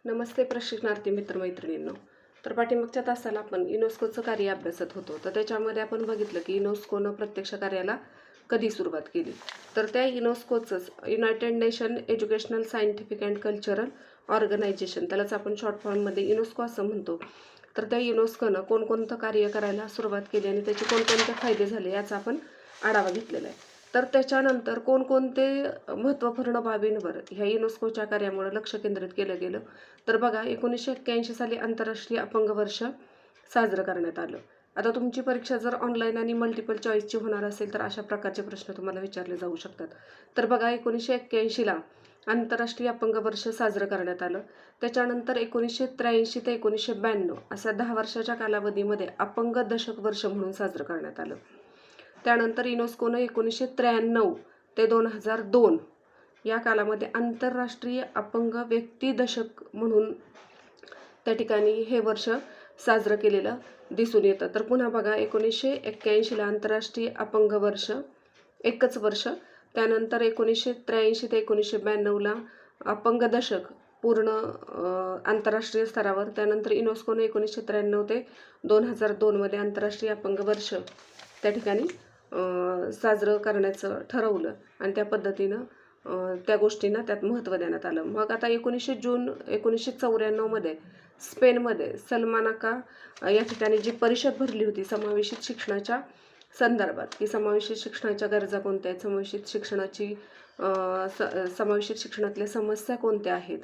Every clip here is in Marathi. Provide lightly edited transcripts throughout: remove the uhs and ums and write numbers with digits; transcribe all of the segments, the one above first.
नमस्ते प्रशिक्षणार्थी मित्रमैत्रिणींनो. तर पाठीमागच्या तासाला आपण युनेस्कोचं कार्य अभ्यासत होतो. तर त्याच्यामध्ये आपण बघितलं की युनेस्कोनं प्रत्यक्ष कार्याला कधी सुरुवात केली. तर त्या युनेस्कोचंच United Nation Educational Scientific and Cultural Organization, त्यालाच आपण शॉर्ट फॉर्ममध्ये युनेस्को असं म्हणतो. तर त्या युनेस्कोनं कोणकोणतं कार्य करायला सुरुवात केली आणि त्याचे कोणकोणते फायदे झाले याचा आपण आढावा घेतलेला आहे. तर त्याच्यानंतर कोणकोणते महत्त्वपूर्ण बाबींवर ह्या युनेस्कोच्या कार्यामुळे लक्ष केंद्रित केलं गेलं. तर बघा, 1981 साली आंतरराष्ट्रीय अपंग वर्ष साजरं करण्यात आलं. आता तुमची परीक्षा जर ऑनलाईन आणि मल्टिपल चॉईसची होणार असेल तर अशा प्रकारचे प्रश्न तुम्हाला विचारले जाऊ शकतात. तर बघा, 1981ला आंतरराष्ट्रीय अपंग वर्ष साजरं करण्यात आलं. त्याच्यानंतर 1983 ते 1992 असा 10 वर्षाच्या कालावधीमध्ये अपंग दशक वर्ष म्हणून साजरं करण्यात आलं. त्यानंतर युनेस्कोनं 1993 ते 2002 या कालामध्ये आंतरराष्ट्रीय अपंग व्यक्ती दशक म्हणून त्या ठिकाणी हे वर्ष साजरं केलेलं दिसून येतं. तर पुन्हा बघा, 1981ला आंतरराष्ट्रीय अपंग वर्ष एकच वर्ष, त्यानंतर 1983 ते 1992ला अपंग दशक पूर्ण आंतरराष्ट्रीय स्तरावर, त्यानंतर युनेस्कोने 1993 ते 2002मध्ये आंतरराष्ट्रीय अपंग वर्ष त्या ठिकाणी साजरं करण्याचं ठरवलं आणि त्या पद्धतीनं त्या गोष्टींना त्यात महत्त्व देण्यात आलं. मग आता 19 जून 1994मध्ये स्पेनमध्ये सलमानाका या ठिकाणी जी परिषद भरली होती समावेशित शिक्षणाच्या संदर्भात, की समावेशित शिक्षणाच्या गरजा कोणत्या आहेत, समावेशित शिक्षणातल्या समस्या कोणत्या आहेत,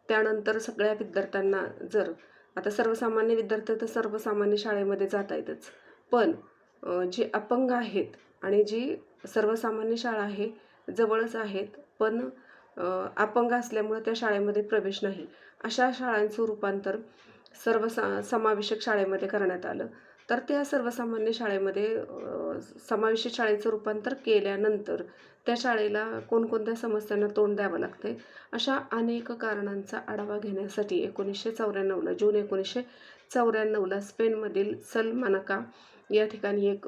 त्यानंतर सगळ्या विद्यार्थ्यांना, जर आता सर्वसामान्य विद्यार्थी तर सर्वसामान्य शाळेमध्ये जाता येतच, पण जे अपंग आहेत आणि जी सर्वसामान्य शाळा आहे जवळच आहेत पण अपंग असल्यामुळे त्या शाळेमध्ये प्रवेश नाही, अशा शाळांचं रूपांतर समावेशक शाळेमध्ये करण्यात आलं. तर त्या सर्वसामान्य शाळेमध्ये समावेशित शाळेचं रूपांतर केल्यानंतर त्या शाळेला कोणकोणत्या समस्यांना तोंड द्यावं लागते, अशा अनेक कारणांचा आढावा घेण्यासाठी 1994ला जून 1994ला स्पेनमधील सलमानाका या ठिकाणी एक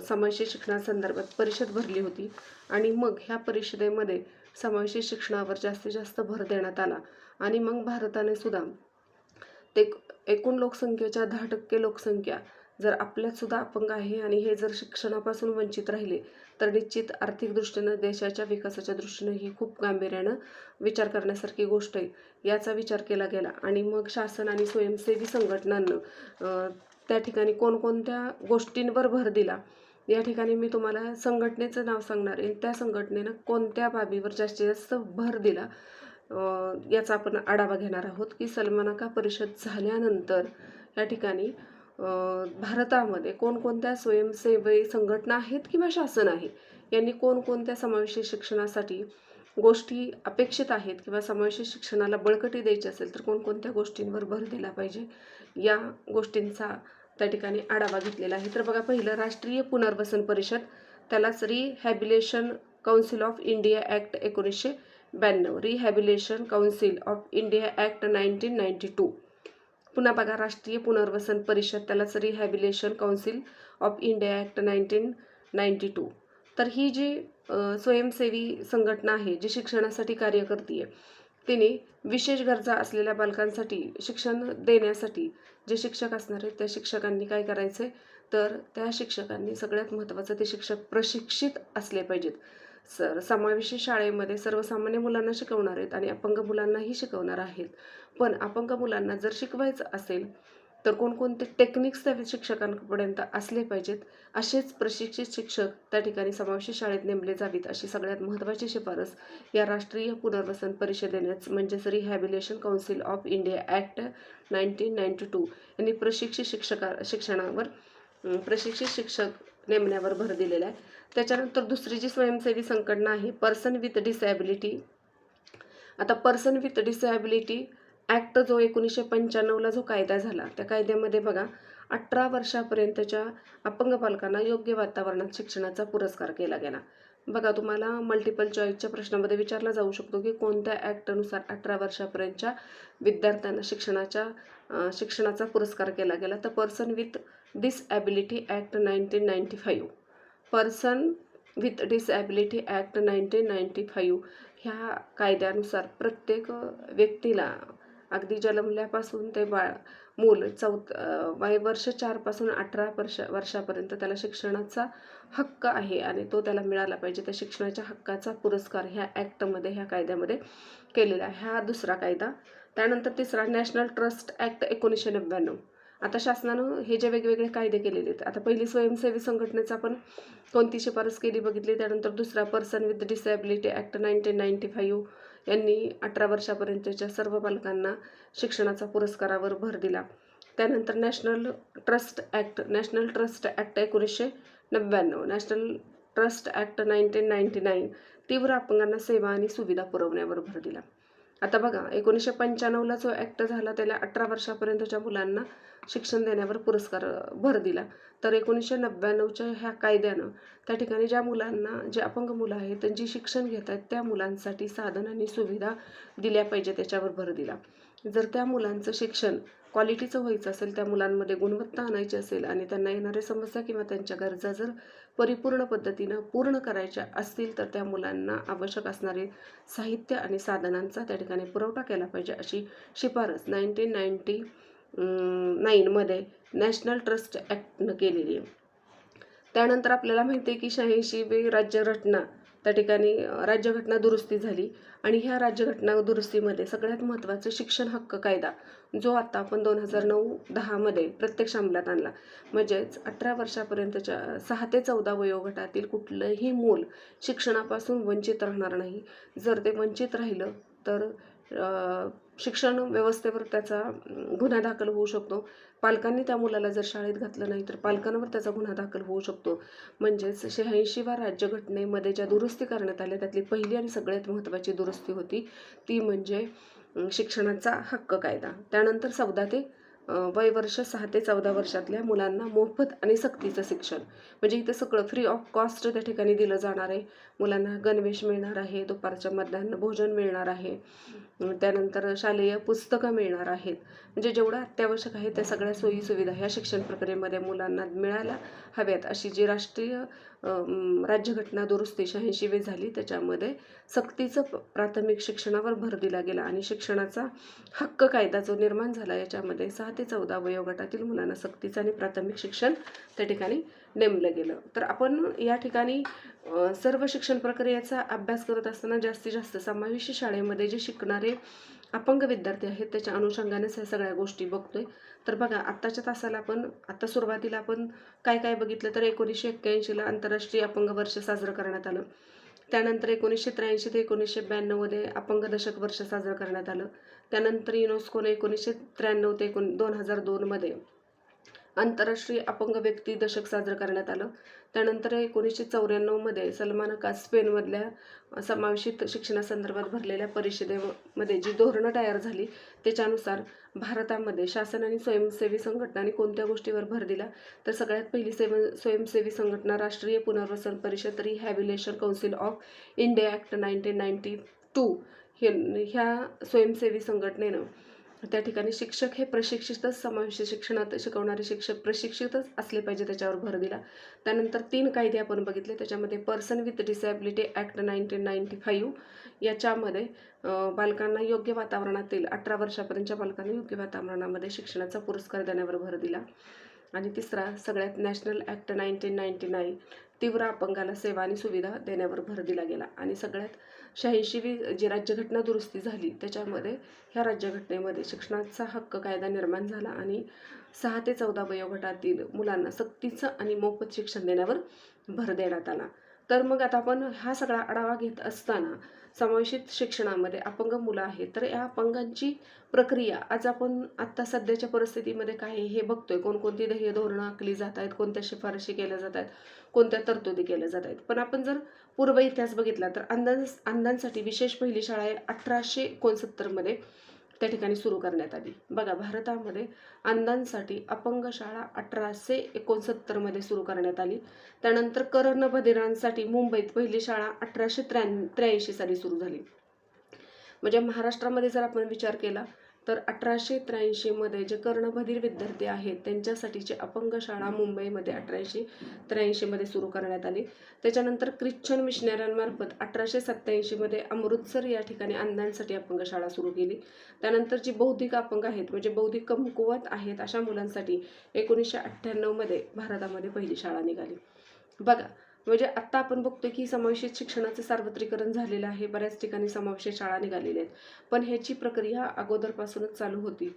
समावेशित शिक्षणासंदर्भात परिषद भरली होती. आणि मग ह्या परिषदेमध्ये समावेशित शिक्षणावर जास्तीत जास्त भर देण्यात आला. आणि मग भारताने सुद्धा ते एकूण लोकसंख्येच्या 10% लोकसंख्या जर आपल्यात सुद्धा अपंग आहे आणि हे जर शिक्षणापासून वंचित राहिले तर निश्चित आर्थिक दृष्टीनं देशाच्या विकासाच्या दृष्टीनं ही खूप गांभीर्यानं विचार करण्यासारखी गोष्ट आहे. याचा विचार केला गेला आणि मग शासन आणि स्वयंसेवी संघटनांनं त्या ठिकाणी कोणकोणत्या गोष्टींवर भर दिला. या ठिकाणी मी तुम्हाला संघटनेचं नाव सांगणार आहे, त्या संघटनेनं कोणत्या बाबीवर जास्तीत जास्त भर दिला याचा आपण आढावा घेणार आहोत. की सलमानाका परिषद झाल्यानंतर या ठिकाणी भारतामध्ये कोणकोणत्या स्वयंसेवी संघटना आहेत किंवा शासन आहे, यांनी कोणकोणत्या समावेशित शिक्षणासाठी गोष्टी अपेक्षित आहेत किंवा समावेशित शिक्षणाला बळकटी द्यायची असेल तर कोणकोणत्या गोष्टींवर भर दिला पाहिजे, या गोष्टींचा त्या ठिकाणी आढावा घेतलेला आहे. तर बघा, पहिलं राष्ट्रीय पुनर्वसन परिषद, त्यालाच rehabilitation council of India act 1992, rehabilitation council of India act 1992. पुन्हा बघा, राष्ट्रीय पुनर्वसन परिषद, त्यालाच rehabilitation council of India act 1992. तर ही जी स्वयंसेवी संघटना आहे जी शिक्षणासाठी कार्य करते, तिने विशेष गरजा असलेल्या बालकांसाठी शिक्षण देण्यासाठी जे शिक्षक असणार आहेत त्या शिक्षकांनी काय करायचं आहे, तर त्या शिक्षकांनी सगळ्यात महत्त्वाचं ते शिक्षक प्रशिक्षित असले पाहिजेत. समावेशी शाळेमध्ये सर्वसामान्य मुलांना शिकवणार आहेत आणि अपंग मुलांनाही शिकवणार आहेत. पण अपंग मुलांना जर शिकवायचं असेल तर कोणकोणते टेक्निक्स त्या शिक्षकांपर्यंत असले पाहिजेत, असेच प्रशिक्षित शिक्षक त्या ठिकाणी समावेशी शाळेत नेमले जावीत, अशी सगळ्यात महत्त्वाची शिफारस या राष्ट्रीय पुनर्वसन परिषदेनेच म्हणजेच rehabilitation council of India act 1992 यांनी शिक्षणावर प्रशिक्षित शिक्षक नेमण्यावर भर दिलेला आहे. त्याच्यानंतर दुसरी जी स्वयंसेवी संघटना आहे पर्सन विथ डिसॅबिलिटी. आता पर्सन विथ डिसॅबिलिटी ॲक्ट जो 1995ला जो कायदा झाला, त्या कायद्यामध्ये बघा 18 वर्षापर्यंतच्या अपंग बालकांना योग्य वातावरणात शिक्षणाचा पुरस्कार केला गेला. बघा, तुम्हाला मल्टिपल चॉईसच्या प्रश्नामध्ये विचारला जाऊ शकतो की कोणत्या ॲक्टनुसार 18 वर्षापर्यंतच्या विद्यार्थ्यांना शिक्षणाचा पुरस्कार केला गेला, तर person with disability act 1995. Person with disability act 1995 ह्या कायद्यानुसार प्रत्येक व्यक्तीला अगदी जन्मल्यापासून ते मूल वर्ष 4 पासून 18 वर्षापर्यंत त्याला शिक्षणाचा हक्क आहे आणि तो त्याला मिळाला पाहिजे. त्या शिक्षणाच्या हक्काचा पुरस्कार ह्या ॲक्टमध्ये, ह्या कायद्यामध्ये केलेला आहे. हा दुसरा कायदा. त्यानंतर तिसरा नॅशनल ट्रस्ट ॲक्ट 1999. आता शासनानं हे जे वेगवेगळे कायदे केलेले आहेत, आता पहिली स्वयंसेवी संघटनेचा आपण कोणती शिफारस केली बघितली. त्यानंतर दुसरा पर्सन विथ डिसेबिलिटी ॲक्ट 1995 यांनी 18 वर्षापर्यंतच्या सर्व बालकांना शिक्षणाचा पुरस्कारावर भर दिला. त्यानंतर national trust act 1999, national trust act 1999 तीव्र अपंगांना सेवा आणि सुविधा पुरवण्यावर भर दिला. आता बघा 1995ला जो ॲक्ट झाला त्याला 18 वर्षापर्यंतच्या मुलांना शिक्षण देण्यावर पुरस्कार भर दिला. तर 1999च्या ह्या कायद्यानं त्या ठिकाणी ज्या मुलांना, जे अपंग मुलं आहेत जी शिक्षण घेत आहेत त्या मुलांसाठी साधन आणि सुविधा दिल्या पाहिजे त्याच्यावर भर दिला. जर त्या मुलांचं शिक्षण क्वालिटीचं व्हायचं असेल, त्या मुलांमध्ये गुणवत्ता आणायची असेल आणि त्यांना येणाऱ्या समस्या किंवा त्यांच्या गरजा जर परिपूर्ण पद्धतीनं पूर्ण करायच्या असतील तर त्या मुलांना आवश्यक असणारे साहित्य आणि साधनांचा त्या ठिकाणी पुरवठा केला पाहिजे अशी शिफारस 1999मध्ये नॅशनल ट्रस्ट ॲक्टनं केलेली आहे. त्यानंतर आपल्याला माहिती आहे की 86वी राज्यघटना त्या ठिकाणी राज्यघटना दुरुस्ती झाली आणि ह्या राज्यघटना दुरुस्तीमध्ये सगळ्यात महत्त्वाचं शिक्षण हक्क कायदा जो आता आपण 2009-10मध्ये प्रत्यक्ष अंमलात आणला. म्हणजेच 18 वर्षापर्यंतच्या 6 ते 14 वयोगटातील कुठलंही मूल शिक्षणापासून वंचित राहणार नाही. जर ते वंचित राहिलं तर शिक्षण व्यवस्थेवर त्याचा गुन्हा दाखल होऊ शकतो. पालकांनी त्या मुलाला जर शाळेत घातलं नाही तर पालकांवर त्याचा गुन्हा दाखल होऊ शकतो. म्हणजेच 86व्या राज्यघटनेमध्ये ज्या दुरुस्ती करण्यात आल्या त्यातली पहिली आणि सगळ्यात महत्त्वाची दुरुस्ती होती ती म्हणजे शिक्षणाचा हक्क कायदा. त्यानंतर 14 ते वय वर्ष 6 ते 14 वर्षातल्या मुलांना मोफत आणि सक्तीचं शिक्षण, म्हणजे इथं सगळं फ्री ऑफ कॉस्ट त्या ठिकाणी दिलं जाणार आहे. मुलांना गणवेश मिळणार आहे, दुपारच्या मध्यान्ह भोजन मिळणार आहे, त्यानंतर शालेय पुस्तकं मिळणार आहेत. म्हणजे जेवढं अत्यावश्यक आहे त्या सगळ्या सोयीसुविधा ह्या शिक्षण प्रक्रियेमध्ये मुलांना मिळायला हव्यात अशी जी राष्ट्रीय राज्यघटना दुरुस्ती 86वी झाली त्याच्यामध्ये सक्तीचं प्राथमिक शिक्षणावर भर दिला गेला आणि शिक्षणाचा हक्क कायदा जो निर्माण झाला याच्यामध्ये 6 ते 14 वयोगटातील मुलांना सक्तीचं आणि प्राथमिक शिक्षण त्या ठिकाणी नेमलं गेलं. तर आपण या ठिकाणी सर्व शिक्षण प्रक्रियेचा अभ्यास करत असताना जास्तीत जास्त समावेशी शाळेमध्ये जे शिकणारे अपंग विद्यार्थी आहेत त्याच्या अनुषंगानेच ह्या सगळ्या गोष्टी बघतोय. तर बघा आत्ताच्या तासाला आता सुरुवातीला आपण काय काय बघितलं तर 1981ला आंतरराष्ट्रीय अपंग वर्ष साजरं करण्यात आलं. त्यानंतर 1983 ते 1992मध्ये अपंग दशक वर्ष साजरं करण्यात आलं. त्यानंतर युनेस्कोने 1993 ते 2002मध्ये आंतरराष्ट्रीय अपंग व्यक्ती दशक साजरं करण्यात आलं. त्यानंतर 1994मध्ये सलमान स्पेनमधल्या समावेशित शिक्षणासंदर्भात भरलेल्या परिषदेमध्ये जी धोरणं तयार झाली त्याच्यानुसार भारतामध्ये शासन आणि स्वयंसेवी संघटनांनी कोणत्या गोष्टीवर भर दिला तर सगळ्यात पहिली स्वयंसेवी संघटना राष्ट्रीय पुनर्वसन परिषद rehabilitation council of India act 1992 ह्या स्वयंसेवी संघटनेनं त्या ठिकाणी शिक्षक हे प्रशिक्षितच समावेश शिक्षणात शिकवणारे शिक्षक प्रशिक्षितच असले पाहिजे त्याच्यावर भर दिला. त्यानंतर 3 कायदे आपण बघितले त्याच्यामध्ये पर्सन विथ डिसेबिलिटी ॲक्ट 1995 याच्यामध्ये बालकांना योग्य वातावरणातील 18 वर्षापर्यंतच्या बालकांना योग्य वातावरणामध्ये शिक्षणाचा पुरस्कार देण्यावर भर दिला. आणि तिसरा सगळ्यात नॅशनल ॲक्ट 1999 तीव्र अपंगाला सेवा आणि सुविधा देण्यावर भर दिला गेला. आणि सगळ्यात 86वी जी राज्यघटना दुरुस्ती झाली त्याच्यामध्ये ह्या राज्यघटनेमध्ये शिक्षणाचा हक्क कायदा निर्माण झाला आणि 6 ते 14 वयोगटातील मुलांना सक्तीचं आणि मोफत शिक्षण देण्यावर भर देण्यात आला. तर मग आता आपण हा सगळा आढावा घेत असताना समावेशित शिक्षणामध्ये अपंग मुलं आहेत तर या अपंगांची प्रक्रिया आज आपण आत्ता सध्याच्या परिस्थितीमध्ये काय हे बघतोय. कोणकोणती ध्येय धोरणं आखली जात आहेत, कोणत्या शिफारशी केल्या जात आहेत, कोणत्या तरतुदी केल्या जात आहेत. पण आपण जर पूर्व इतिहास बघितला तर अंधांसाठी विशेष पहिली शाळा 1869मध्ये त्या ठिकाणी सुरू करण्यात आली. बघा भारतामध्ये अंधांसाठी अपंग शाळा 1869मध्ये सुरू करण्यात आली. त्यानंतर कर्णबधिरांसाठी मुंबईत पहिली शाळा 1883 साली सुरू झाली. म्हणजे महाराष्ट्रामध्ये जर आपण विचार केला तर 1883 जे कर्णबधीर विद्यार्थी आहेत त्यांच्यासाठीची अपंग शाळा मुंबईमध्ये 1883 सुरू करण्यात आली. त्याच्यानंतर ख्रिश्चन मिशनऱ्यांमार्फत 1887 अमृतसर या ठिकाणी अंधांसाठी अपंग शाळा सुरू केली. त्यानंतर जी बौद्धिक अपंग आहेत म्हणजे बौद्धिक कमकुवत आहेत अशा मुलांसाठी 1998 भारतामध्ये पहिली शाळा निघाली. बघा, म्हणजे आत्ता आपण बघतो की समावेशित शिक्षणाचं सार्वत्रिकरण झालेलं आहे. बऱ्याच ठिकाणी समावेशित शाळा निघालेल्या आहेत, पण ह्याची प्रक्रिया अगोदरपासूनच चालू होती.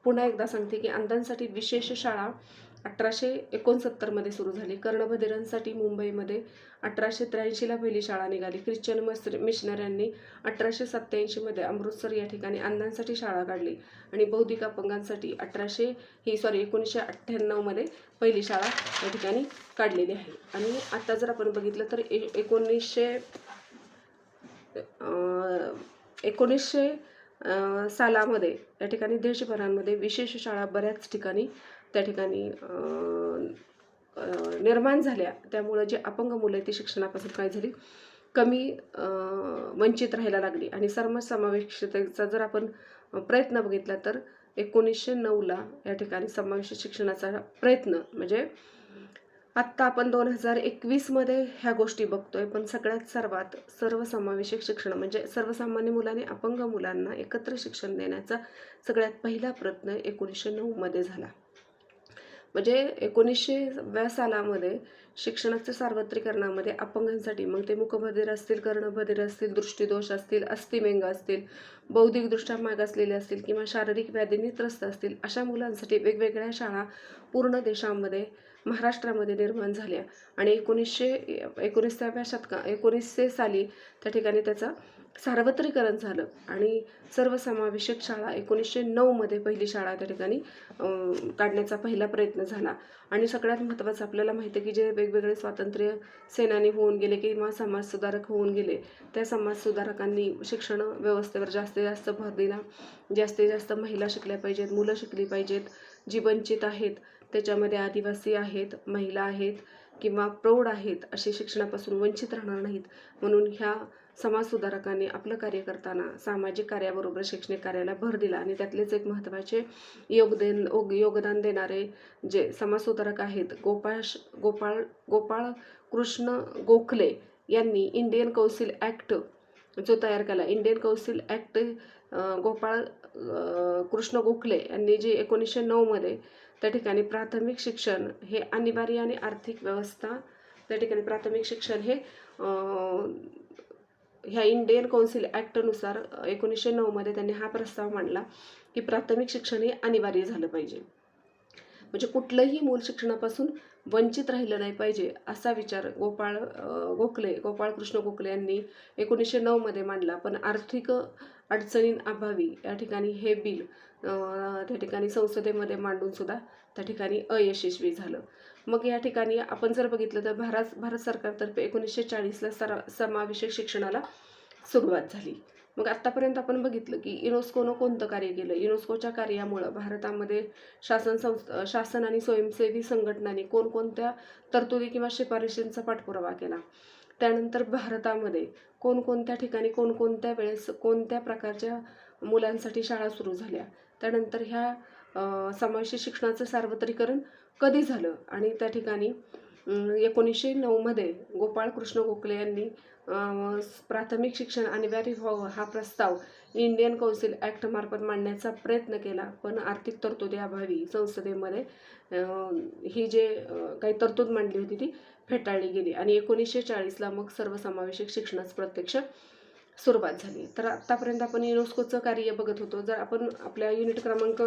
पुन्हा एकदा सांगते की अंधांसाठी विशेष शाळा 1869 सुरू झाली. कर्णबधिरांसाठी मुंबईमध्ये 1883 पहिली शाळा निघाली. ख्रिश्चन मिशनऱ्यांनी 1887 अमृतसर या ठिकाणी अंधांसाठी शाळा काढली आणि बौद्धिक अपंगांसाठी 1998 पहिली शाळा या ठिकाणी काढलेली आहे. आणि आता जर आपण बघितलं तर 1900 सालामध्ये या ठिकाणी देशभरामध्ये विशेष शाळा बऱ्याच ठिकाणी त्या ठिकाणी निर्माण झाल्या. त्यामुळं जे अपंग मुलं आहेत ती शिक्षणापासून काय झाली, कमी वंचित राहायला लागली. आणि सर्वसमावेशकतेचा जर आपण प्रयत्न बघितला तर 1909 या ठिकाणी समावेश शिक्षणाचा प्रयत्न म्हणजे आत्ता आपण 2021 ह्या गोष्टी बघतोय, पण सर्वात सर्वसमावेशक शिक्षण म्हणजे सर्वसामान्य मुलांनी अपंग मुलांना एकत्र शिक्षण देण्याचा सगळ्यात पहिला प्रयत्न 1909 झाला. म्हणजे 1900व्या सालामध्ये शिक्षणाच्या सार्वत्रिकरणामध्ये अपंगांसाठी, मग ते मूकबधिर असतील, कर्णबधिर असतील, दृष्टीदोष असतील, अस्थिव्यंग असतील, बौद्धिकदृष्ट्या मागासलेले असतील किंवा शारीरिक व्याधीने त्रस्त असतील, अशा मुलांसाठी वेगवेगळ्या शाळा पूर्ण देशामध्ये महाराष्ट्रामध्ये निर्माण झाल्या. आणि 1900 साली त्या ठिकाणी त्याचं सार्वत्रिकरण झालं आणि सर्वसमावेशक शाळा 1909 पहिली शाळा त्या ठिकाणी काढण्याचा पहिला प्रयत्न झाला. आणि सगळ्यात महत्त्वाचं आपल्याला माहिती आहे की जे वेगवेगळे स्वातंत्र्य सेनानी होऊन गेले किंवा समाजसुधारक होऊन गेले, त्या समाजसुधारकांनी शिक्षण व्यवस्थेवर जास्तीत जास्त भर दिला. जास्तीत जास्त महिला शिकल्या पाहिजेत, मुलं शिकली पाहिजेत, जी वंचित आहेत त्याच्यामध्ये आदिवासी आहेत, महिला आहेत किंवा प्रौढ आहेत, असे शिक्षणापासून वंचित राहणार नाहीत. म्हणून ह्या समाजसुधारकांनी आपलं कार्य करताना सामाजिक कार्याबरोबर शैक्षणिक कार्याला भर दिला. आणि त्यातलेच एक महत्त्वाचे योगदान देणारे जे समाजसुधारक आहेत गोपाळ कृष्ण गोखले यांनी इंडियन कौन्सिल ॲक्ट जो तयार केला. Indian council act Gopal Krishna Gokhale यांनी जे 1909 त्या ठिकाणी प्राथमिक शिक्षण हे अनिवार्य आणि आर्थिक व्यवस्था त्या ठिकाणी प्राथमिक शिक्षण हे ह्या इंडियन कौन्सिल ॲक्टनुसार 1909 त्यांनी हा प्रस्ताव मांडला की प्राथमिक शिक्षण हे अनिवार्य झालं पाहिजे. म्हणजे कुठलंही मूल शिक्षणापासून वंचित राहिलं नाही पाहिजे असा विचार गोपाळ कृष्ण गोखले यांनी 1909 मांडला. पण आर्थिक अडचणींअभावी या ठिकाणी हे बिल त्या ठिकाणी संसदेमध्ये मांडून सुद्धा त्या ठिकाणी अयशस्वी झालं. मग या ठिकाणी आपण जर बघितलं तर भारत सरकारतर्फे 1940 समावेशक शिक्षणाला सुरुवात झाली. मग आत्तापर्यंत आपण बघितलं की युनेस्कोनं कोणतं कार्य केलं. युनेस्कोच्या कार्यामुळं भारतामध्ये शासन आणि स्वयंसेवी संघटनांनी कोणकोणत्या तरतुदी किंवा शिफारशींचा पाठपुरावा केला. त्यानंतर भारतामध्ये कोणकोणत्या ठिकाणी कोणकोणत्या वेळेस कोणत्या प्रकारच्या मुलांसाठी शाळा सुरू झाल्या. त्यानंतर ह्या समावेशित शिक्षणाचं सार्वत्रिकरण कधी झालं आणि त्या ठिकाणी 1909 गोपाळ कृष्ण गोखले यांनी प्राथमिक शिक्षण अनिवार्य व्हावं हा प्रस्ताव इंडियन कौन्सिल ॲक्टमार्फत मांडण्याचा प्रयत्न केला. पण आर्थिक तरतुदीअभावी संसदेमध्ये ही जे काही तरतूद मांडली होती ती फेटाळली गेली आणि 1940 मग सर्वसमावेशक शिक्षणास प्रत्यक्ष सुरुवात झाली. तर आत्तापर्यंत आपण युनेस्कोचं कार्य बघत होतो. जर आपण आपल्या युनिट क्रमांक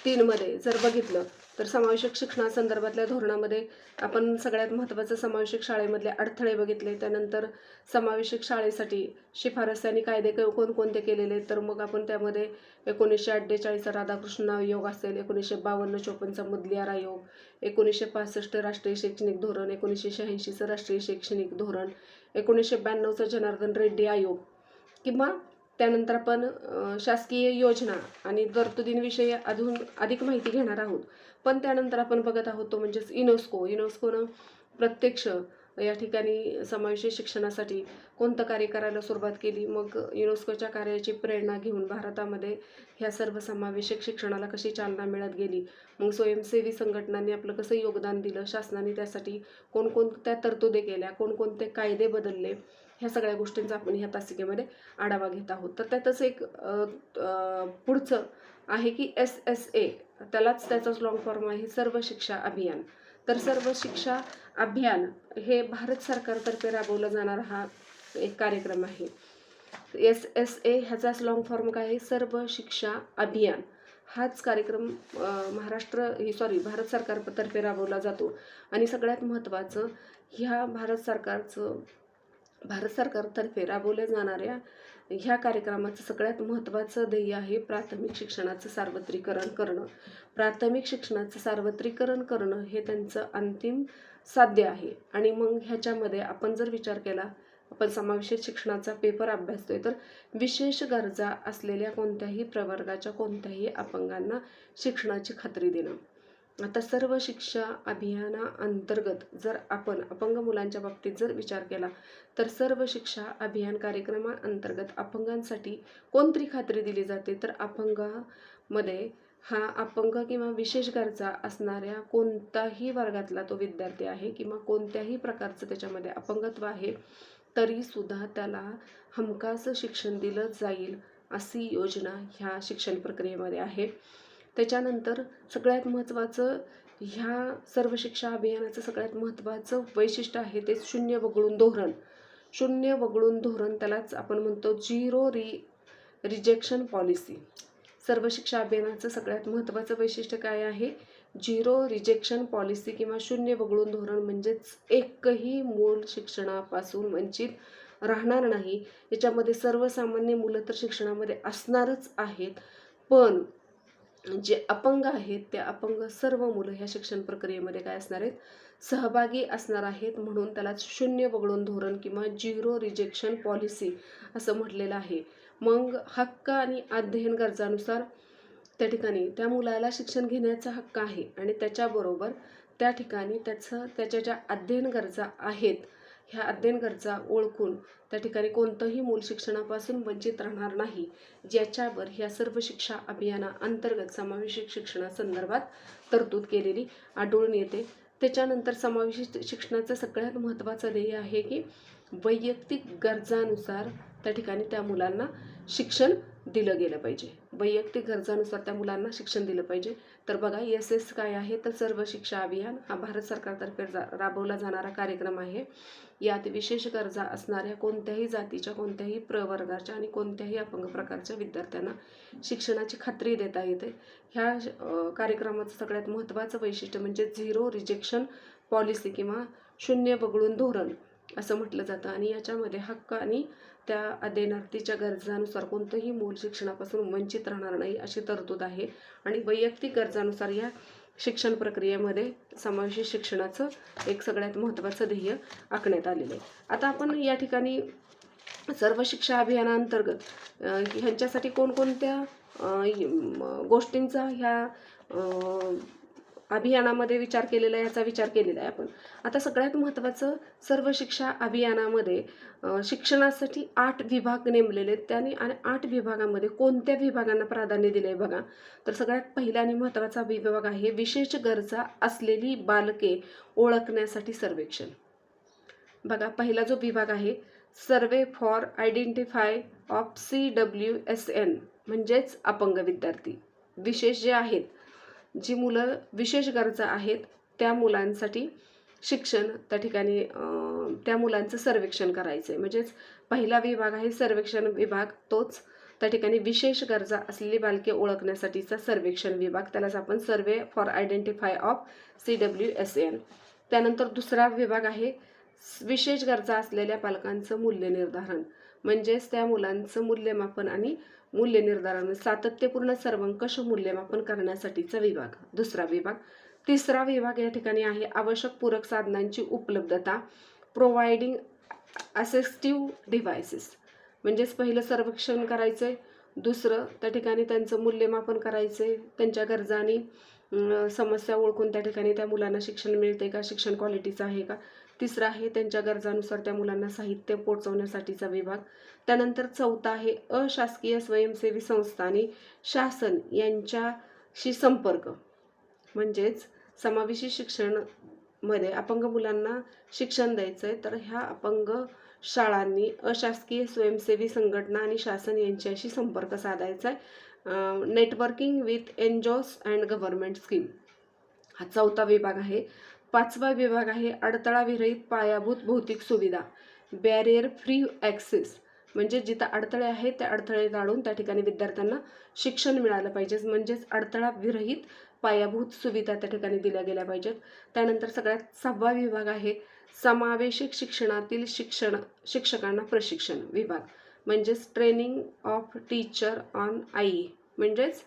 3 जर बघितलं तर समावेशक शिक्षणासंदर्भातल्या धोरणामध्ये आपण सगळ्यात महत्त्वाचं समावेशक शाळेमधले अडथळे बघितले. त्यानंतर समावेशक शाळेसाठी शिफारस आणि कायदे कोणकोणते केलेले, तर मग आपण त्यामध्ये 1948 राधाकृष्ण आयोग असेल, 1952-54 मुदलियार आयोग, 1965 राष्ट्रीय शैक्षणिक धोरण, 1986 राष्ट्रीय शैक्षणिक धोरण, 1992 जनार्दन रेड्डी आयोग किंवा त्यानंतर आपण शासकीय योजना आणि तरतुदींविषयी अजून अधिक माहिती घेणार आहोत. पण त्यानंतर आपण बघत आहोत तो म्हणजेच युनेस्कोनं प्रत्यक्ष या ठिकाणी समावेशी शिक्षणासाठी कोणतं कार्य करायला सुरुवात केली, मग युनेस्कोच्या कार्याची प्रेरणा घेऊन भारतामध्ये ह्या सर्वसमावेशक शिक्षणाला कशी चालना मिळत गेली, मग स्वयंसेवी संघटनांनी आपलं कसं योगदान दिलं, शासनाने त्यासाठी कोणकोणत्या तरतुदी केल्या, कोणकोणते कायदे बदलले, ह्या सगळ्या गोष्टींचा आपण ह्या तासिकेमध्ये आढावा घेत आहोत. तर त्यातच एक पुढचं आहे की SSA, त्याचाच लॉंग फॉर्म आहे सर्व शिक्षा अभियान. तर सर्व शिक्षा अभियान हे भारत सरकारतर्फे राबवला जाणारा हा एक कार्यक्रम आहे. SSA ह्याचाच लॉंग फॉर्म काय आहे, सर्व शिक्षा अभियान. हाच कार्यक्रम भारत सरकारतर्फे राबवला जातो. आणि सगळ्यात महत्त्वाचं, ह्या भारत सरकारतर्फे राबवल्या जाणाऱ्या ह्या कार्यक्रमाचं सगळ्यात महत्त्वाचं ध्येय आहे प्राथमिक शिक्षणाचं सार्वत्रिकरण करणं. प्राथमिक शिक्षणाचं सार्वत्रिकरण करणं हे त्यांचं अंतिम साध्य आहे. आणि मग ह्याच्यामध्ये आपण जर विचार केला, आपण समावेशित शिक्षणाचा पेपर अभ्यासतोय, तर विशेष गरजा असलेल्या कोणत्याही प्रवर्गाच्या कोणत्याही अपंगांना शिक्षणाची खात्री देणं. आता सर्व शिक्षा अभियानाअंतर्गत जर आपण अपंग मुलांच्या बाबतीत जर विचार केला, तर सर्व शिक्षा अभियान कार्यक्रमाअंतर्गत अपंगांसाठी कोणती खात्री दिली जाते, तर अपंगामध्ये हा अपंग किंवा विशेष गरजा असणाऱ्या कोणताही वर्गातला तो विद्यार्थी आहे किंवा कोणत्याही प्रकारचं त्याच्यामध्ये अपंगत्व आहे, तरीसुद्धा त्याला हमखास शिक्षण दिलं जाईल अशी योजना ह्या शिक्षण प्रक्रियेमध्ये आहे. त्याच्यानंतर सगळ्यात महत्त्वाचं, ह्या सर्व शिक्षा अभियानाचं सगळ्यात महत्त्वाचं वैशिष्ट्य आहे ते शून्य वगळून धोरण. शून्य वगळून धोरण, त्यालाच आपण म्हणतो झिरो रिजेक्शन पॉलिसी. सर्व शिक्षा अभियानाचं सगळ्यात महत्त्वाचं वैशिष्ट्य काय आहे, झिरो रिजेक्शन पॉलिसी किंवा शून्य वगळून धोरण. म्हणजेच एकही मूल शिक्षणापासून वंचित राहणार नाही. याच्यामध्ये सर्वसामान्य मुलं तर शिक्षणामध्ये असणारच आहेत, पण जे अपंग आहेत त्या अपंग सर्व मुलं ह्या शिक्षण प्रक्रियेमध्ये काय असणार आहेत, सहभागी असणार आहेत. म्हणून त्याला शून्य वगळून धोरण किंवा झिरो रिजेक्शन पॉलिसी असं म्हटलेलं आहे. मग हक्क आणि अध्ययन गरजानुसार त्या ठिकाणी त्या मुलाला शिक्षण घेण्याचा हक्क आहे आणि त्याच्याबरोबर त्या ठिकाणी त्याच्या ज्या अध्ययन गरजा आहेत, ह्या अध्ययन गरजा ओळखून त्या ठिकाणी कोणतंही मूल शिक्षणापासून वंचित राहणार नाही, ज्याच्यावर ह्या सर्व शिक्षा अभियानाअंतर्गत समावेशित शिक्षणासंदर्भात तरतूद केलेली आढळून येते. त्याच्यानंतर समावेशित शिक्षणाचं सगळ्यात महत्त्वाचं ध्येय आहे की वैयक्तिक गरजानुसार त्या ठिकाणी त्या मुलांना शिक्षण दिलं गेलं पाहिजे. वैयक्तिक गरजानुसार त्या मुलांना शिक्षण दिलं पाहिजे. तर बघा, SS काय आहे, तर सर्व शिक्षा अभियान हा भारत सरकारतर्फे राबवला जाणारा कार्यक्रम आहे. यात विशेष गरजा असणाऱ्या कोणत्याही जातीच्या, कोणत्याही प्रवर्गाच्या आणि कोणत्याही अपंग प्रकारच्या विद्यार्थ्यांना शिक्षणाची खात्री देता येते. ह्या कार्यक्रमाचं सगळ्यात महत्त्वाचं वैशिष्ट्य म्हणजे झिरो रिजेक्शन पॉलिसी किंवा शून्य वगळून धोरण असं म्हटलं जातं. आणि याच्यामध्ये हक्क आणि त्या अध्ययनार्थीच्या गरजानुसार कोणतंही मूल शिक्षणापासून वंचित राहणार नाही अशी तरतूद आहे. आणि वैयक्तिक गरजानुसार या शिक्षण प्रक्रियेमध्ये समावेशित शिक्षणाचं एक सगळ्यात महत्त्वाचं ध्येय आखण्यात आलेलं आहे. आता आपण या ठिकाणी सर्व शिक्षा अभियानाअंतर्गत ह्यांच्यासाठी कोणकोणत्या गोष्टींचा ह्या अभियानामध्ये विचार केलेला आहे, याचा विचार केलेला आहे आपण. आता सगळ्यात महत्त्वाचं, सर्व शिक्षा अभियानामध्ये शिक्षणासाठी 8 विभाग नेमलेले आहेत. त्याने आणि 8 विभागामध्ये कोणत्या विभागांना प्राधान्य दिले आहे बघा. तर सगळ्यात पहिला आणि महत्त्वाचा विभाग आहे विशेष गरजा असलेली बालके ओळखण्यासाठी सर्वेक्षण. बघा, पहिला जो विभाग आहे सर्वे फॉर आयडेंटिफाय ऑफ CWSN म्हणजेच अपंग विद्यार्थी. विशेष जे आहेत, जी मुलं विशेष गरजा आहेत त्या मुलांसाठी शिक्षण त्या ठिकाणी त्या मुलांचं सर्वेक्षण करायचं आहे. म्हणजेच पहिला विभाग आहे सर्वेक्षण विभाग, तोच त्या ठिकाणी विशेष गरजा असलेली बालके ओळखण्यासाठीचा सर्वेक्षण विभाग, त्यालाच आपण सर्वे फॉर आयडेंटिफाय ऑफ CWSN. त्यानंतर दुसरा विभाग आहे विशेष गरजा असलेल्या पालकांचं मूल्य निर्धारण. म्हणजेच त्या मुलांचं मूल्यमापन आणि मूल्य निर्धारण, सातत्यपूर्ण सर्वंकष मूल्यमापन करण्यासाठीचा विभाग, दुसरा विभाग. तिसरा विभाग या ठिकाणी आहे आवश्यक पूरक साधनांची उपलब्धता, प्रोव्हाइडिंग असिस्टिव्ह डिव्हाइसेस. म्हणजेच पहिलं सर्वेक्षण करायचं आहे, दुसरं त्या ठिकाणी त्यांचं मूल्यमापन करायचं आहे, त्यांच्या गरजा आणि समस्या ओळखून त्या ठिकाणी त्या मुलांना शिक्षण मिळते का, शिक्षण क्वालिटीचं आहे का, तिसरा आहे त्यांच्या गरजानुसार त्या मुलांना साहित्य पोहोचवण्यासाठीचा विभाग. त्यानंतर चौथा आहे अशासकीय स्वयंसेवी संस्था आणि शासन यांच्याशी संपर्क. म्हणजेच समावेशी शिक्षणमध्ये अपंग मुलांना शिक्षण द्यायचं आहे, तर ह्या अपंग शाळांनी अशासकीय स्वयंसेवी संघटना आणि शासन यांच्याशी संपर्क साधायचा आहे. Networking with NGOs and government scheme हा चौथा विभाग आहे. पाचवा विभाग आहे अडथळा विरहित पायाभूत भौतिक सुविधा, बॅरियर फ्री ॲक्सेस. म्हणजे जिथं अडथळे आहेत त्या अडथळे काढून त्या ठिकाणी विद्यार्थ्यांना शिक्षण मिळालं पाहिजे. म्हणजेच अडथळा विरहित पायाभूत सुविधा त्या ठिकाणी दिल्या गेल्या पाहिजेत. त्यानंतर सगळ्यात 6वा विभाग आहे समावेशक शिक्षणातील शिक्षकांना प्रशिक्षण विभाग. म्हणजेच training of teacher on I, म्हणजेच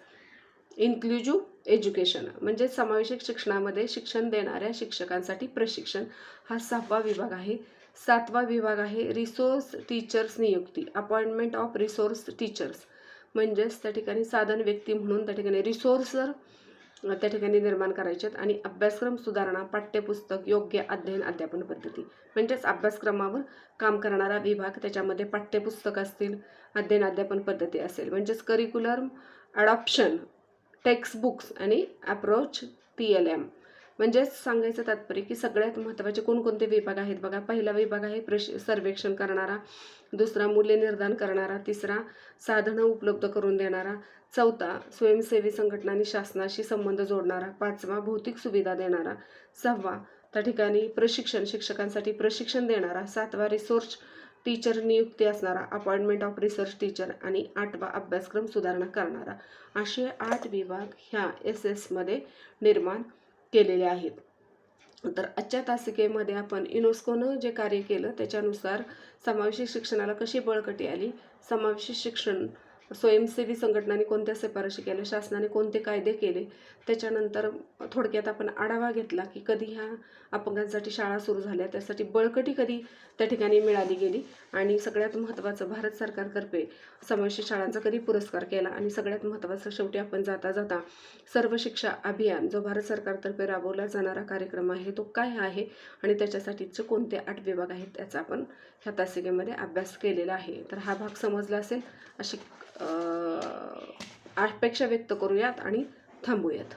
इन्क्लुझिव्ह एज्युकेशन. म्हणजे समावेशक शिक्षणामध्ये शिक्षण देणाऱ्या शिक्षकांसाठी प्रशिक्षण हा 6वा विभाग आहे. 7वा विभाग आहे रिसोर्स टीचर्स नियुक्ती, अपॉइंटमेंट ऑफ रिसोर्स टीचर्स. म्हणजेच त्या ठिकाणी साधन व्यक्ती म्हणून त्या ठिकाणी रिसोर्स त्या ठिकाणी निर्माण करायचे आहेत. आणि अभ्यासक्रम सुधारणा, पाठ्यपुस्तक योग्य अध्ययन अध्यापन पद्धती. म्हणजेच अभ्यासक्रमावर काम करणारा विभाग, त्याच्यामध्ये पाठ्यपुस्तक असतील, अध्ययन अध्यापन पद्धती असेल. म्हणजेच करिक्युलर अडॉप्शन, टेक्स्ट बुक्स आणि अप्रोच TLM. म्हणजेच सांगायचं तात्पर्य की सगळ्यात महत्त्वाचे कोणकोणते विभाग आहेत बघा. पहिला विभाग आहे सर्वेक्षण करणारा, दुसरा मूल्य निर्धारण करणारा, तिसरा साधनं उपलब्ध करून देणारा, चौथा स्वयंसेवी संघटना आणि शासनाशी संबंध जोडणारा, पाचवा भौतिक सुविधा देणारा, 6वा त्या ठिकाणी प्रशिक्षण, शिक्षकांसाठी प्रशिक्षण देणारा, 7वा रिसोर्स टीचर नियुक्ती असणारा, अपॉइंटमेंट ऑफ रिसर्च टीचर, आणि 8वा अभ्यासक्रम सुधारणा करणारा. असे 8 विभाग ह्या SS मध्ये निर्माण केलेले आहेत. तर आजच्या तासिकेमध्ये आपण युनेस्कोनं जे कार्य केलं त्याच्यानुसार समावेशी शिक्षणाला कशी बळकटी आली, समावेशी शिक्षण स्वयंसेवी संघटनांनी कोणत्या शिफारशी केल्या, शासनाने कोणते कायदे केले, त्याच्यानंतर थोडक्यात आपण आढावा घेतला की कधी ह्या अपंगांसाठी शाळा सुरू झाल्या, त्यासाठी बळकटी कधी त्या ठिकाणी मिळाली गेली, आणि सगळ्यात महत्त्वाचं भारत सरकारतर्फे समावेशी शाळांचा कधी पुरस्कार केला, आणि सगळ्यात महत्त्वाचं शेवटी आपण जाता जाता सर्व शिक्षा अभियान जो भारत सरकारतर्फे राबवला जाणारा कार्यक्रम आहे तो काय आहे आणि त्याच्यासाठीचे कोणते 8 विभाग आहेत त्याचा आपण ह्या तासिकेमध्ये अभ्यास केलेला आहे. तर हा भाग समजला असेल अशी अपेक्षा व्यक्त करूयात आणि थांबूयात.